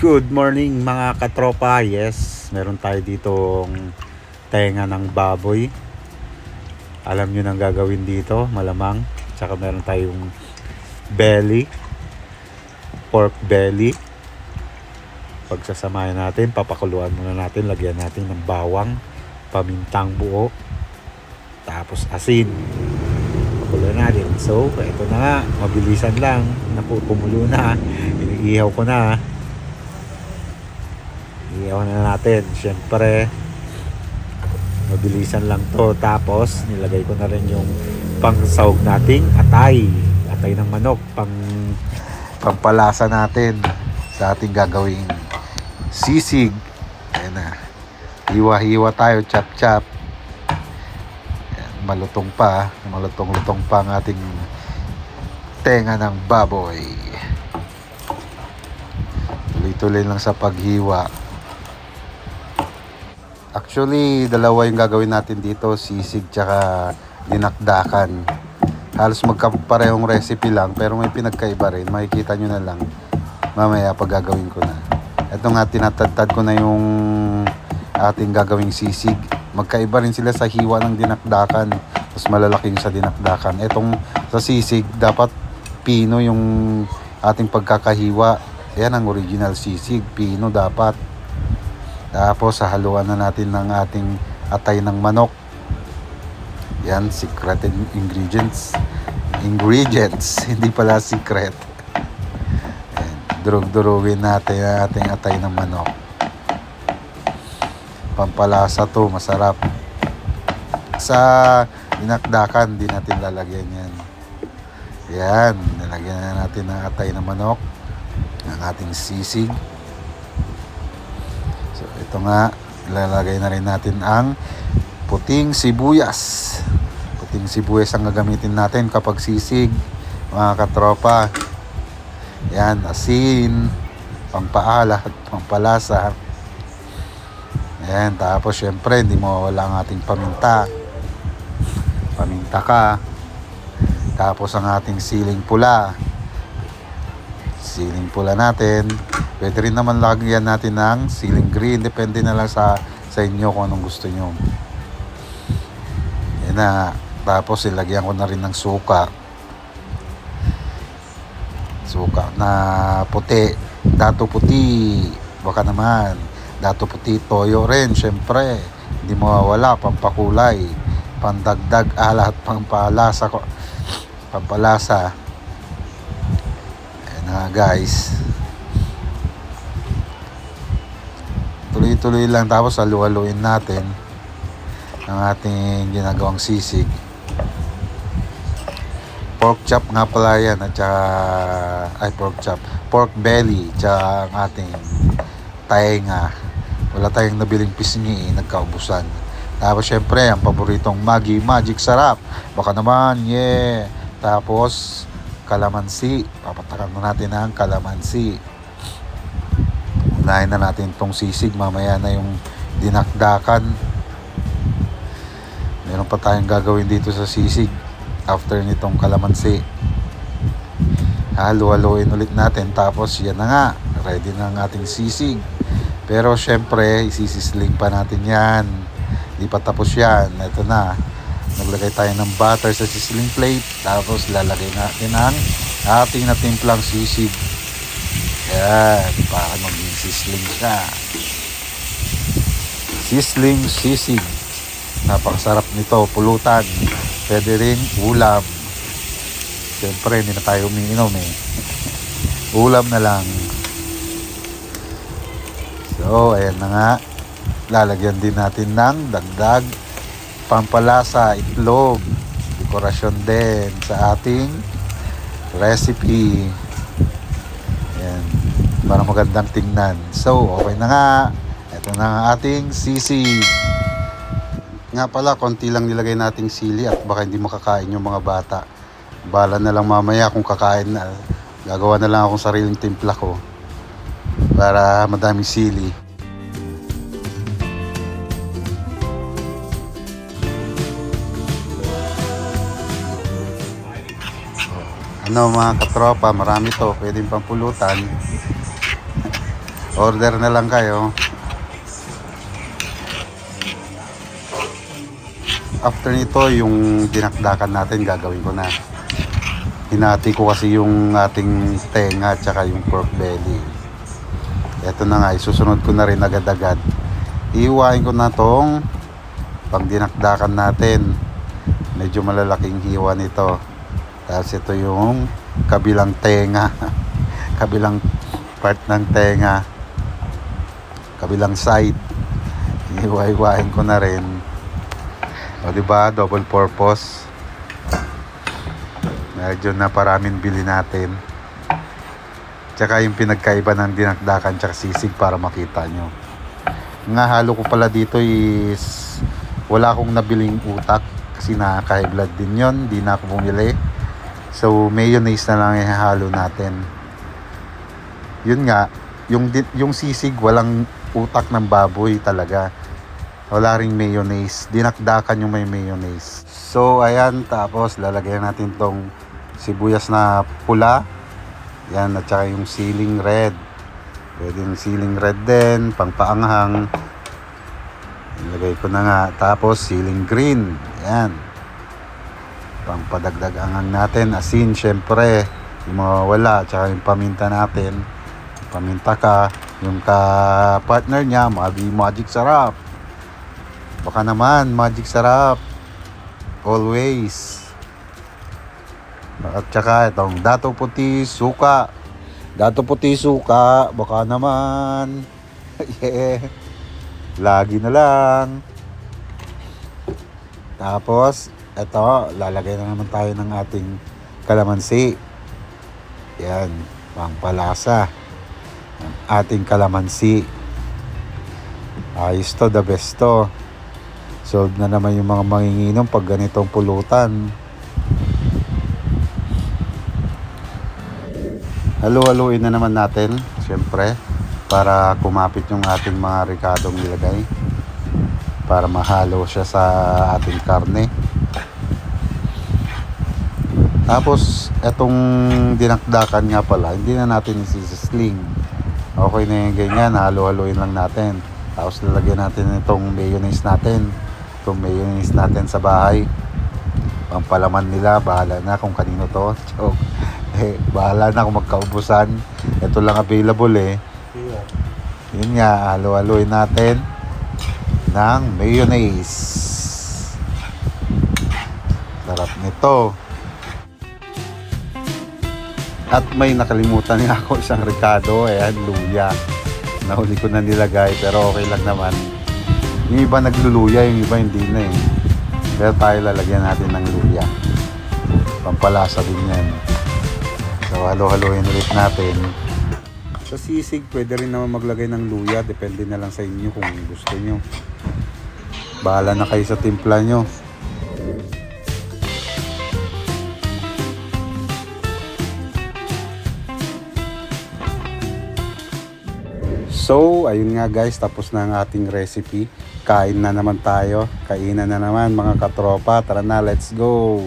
Good morning mga katropa. Yes, meron tayo ditong tenga ng baboy. Alam nyo nang gagawin dito, malamang. Tsaka meron tayong belly, pork belly. Pagsasamahin natin, papakuluan muna natin. Lagyan natin ng bawang, pamintang buo, tapos asin. Pakuluan natin. So, ito na nga, mabilisan lang. Napupumulo na. Iniihaw ko na. Iyawan na natin. Siyempre, mabilisan lang to. Tapos, nilagay ko na rin yung pangsahog nating atay. Atay ng manok. Pampalasa natin sa ating gagawing sisig. Ayan na. Hiwa-hiwa tayo. Chop-chop. Malutong pa. Malutong-lutong pa ang ating tenga ng baboy. Tuloy-tuloy lang sa paghiwa. Actually, dalawa yung gagawin natin dito, sisig tsaka dinakdakan. Halos magkaparehong recipe lang, pero may pinagkaiba rin. Makikita nyo na lang mamaya pag gagawin ko na. Ito nga, tinatadtad ko na yung ating gagawing sisig. Magkaiba rin sila sa hiwa ng dinakdakan. Mas malalaki yung sa dinakdakan. Itong sa sisig, dapat pino yung ating pagkakahiwa. Yan ang original sisig, pino dapat. Tapos hahaluan na natin ng ating atay ng manok. Yan, secret ingredients. Hindi pala secret. Durug-durugin natin ang ating atay ng manok. Pampalasa to, masarap. Sa dinakdakan, di natin lalagyan yan. Yan, nilagyan na natin ng atay ng manok. Ang ating sisig. So, ito nga, ilalagay na rin natin ang puting sibuyas. Puting sibuyas ang gagamitin natin kapag sisig, mga katropa. Yan, asin, pampaalat, pampalasa. Yan, tapos syempre, hindi mawawala ang ating paminta. Paminta ka. Tapos ang ating siling pula. Siling pula natin. Pwede rin naman lagyan natin ng siling green. Depende na lang sa inyo kung anong gusto nyo. Yan na. Tapos ilagyan ko na rin ng suka. Suka na puti. Dato puti. Baka naman. Dato puti. Toyo rin. Syempre. Hindi mawawala. Pampakulay. Pandagdag alat. Pampalasa. Pampalasa. Yan na guys. Tuloy-tuloy lang, tapos halu-haluin natin ang ating ginagawang sisig. Pork chop nga pala yan, at saka, pork belly, tsaka ang ating taenga. Wala tayong nabiling pisngi, nagkaubusan. Tapos syempre, ang paboritong Maggi Magic Sarap. Baka naman, yeah. Tapos, kalamansi. Papatakan mo natin ang kalamansi. Unahin na natin itong sisig, mamaya na yung dinakdakan. Meron pa tayong gagawin dito sa sisig after nitong kalamansi. Halu-haluin ulit natin, tapos yan na nga, ready na ang ating sisig. Pero syempre, isisisling pa natin yan. Di pa tapos yan. Ito na, naglagay tayo ng butter sa sizzling plate, tapos lalagay natin ang ating natimplang sisig. Yan, para maging sisling siya. Sisling sisig. Napakasarap nito, pulutan. Pwede rin ulam. Siyempre, hindi na tayo umiinom eh. Ulam na lang. So, ayan na nga. Lalagyan din natin ng dagdag pampalasa, itlog. Dekorasyon din sa ating recipe. Ayan, para magandang tingnan. So, okay na nga. Ito na ang ating sisig. Nga pala, konti lang nilagay nating sili at baka hindi makakain yung mga bata. Bala na lang mamaya kung kakain na. Gagawa na lang akong sariling timpla ko para madaming sili. Ano mga katropa, marami to, pwedeng pampulutan. Order na lang kayo. After nito, yung dinakdakan natin, gagawin ko na. Hinati ko kasi yung ating tenga at saka yung pork belly. Ito na nga, isusunod ko na rin agad-agad. Ihiwain ko na tong pang dinakdakan natin. Medyo malalaking hiwa nito. Tapos ito yung kabilang tenga. Kabilang part ng tenga. Kabilang side. Ihiwa-hiwain ko na rin. O diba, double purpose. Medyo na paraming bili natin. Tsaka yung pinagkaiba ng dinakdakan tsaka sisig para makita nyo. Nga halo ko pala dito is wala akong nabiling utak kasi nakaka-high blood din yon, di na ako bumili. So mayonnaise na lang ihahalo natin. Yun nga, yung sisig walang utak ng baboy talaga. Wala ring mayonnaise. Dinakdakan yung may mayonnaise. So, ayan. Tapos, lalagyan natin tong sibuyas na pula. Yan. At saka yung siling red. Pwede yung siling red din. Pangpaanghang. Ilagay ko na nga. Tapos, siling green. Yan. Pangpadagdag anghang natin. Asin, syempre. Yung mawawala. At saka yung paminta natin. Paminta ka. Yung ka-partner niya, magic sarap. Baka naman, magic sarap. Always. At saka itong dato puti suka. Dato puti suka. Baka naman. Yeah. Lagi na lang. Tapos, ito, lalagay na naman tayo ng ating kalamansi. Yan, pangpalasa. Ang ating kalamansi. Ayos to, the best to. Solve na naman yung mga manginginom pag ganitong pulutan. Halu-haluin na naman natin, siyempre, para kumapit yung ating mga ricadong nilagay. Para mahalo siya sa ating karne. Tapos, etong dinakdakan nga pala, hindi na natin isisling. Okay na yung ganyan, halu-haluin lang natin. Tapos lalagyan natin itong mayonnaise natin. Itong mayonnaise natin sa bahay. Pampalaman nila, bahala na kung kanino to. Joke. Bahala na kung magkaubusan. Ito lang available eh. Yun nga, halo-haloin natin ng mayonnaise. Sarap nito. At may nakalimutan nga ako isang ricado. Ayan, luya. Nahuli ko na nilagay pero okay lang naman. Yung iba nagluluya, yung iba hindi na eh. Pero tayo lalagyan natin ng luya. Pampalasa din yan. So halo-haloin ulit natin. Sa sisig pwede rin naman maglagay ng luya. Depende na lang sa inyo kung gusto nyo. Bahala na kayo sa timpla nyo. So, ayun nga guys, tapos na ang ating recipe. Kain na naman tayo. Kainan na naman mga katropa. Tara na, let's go!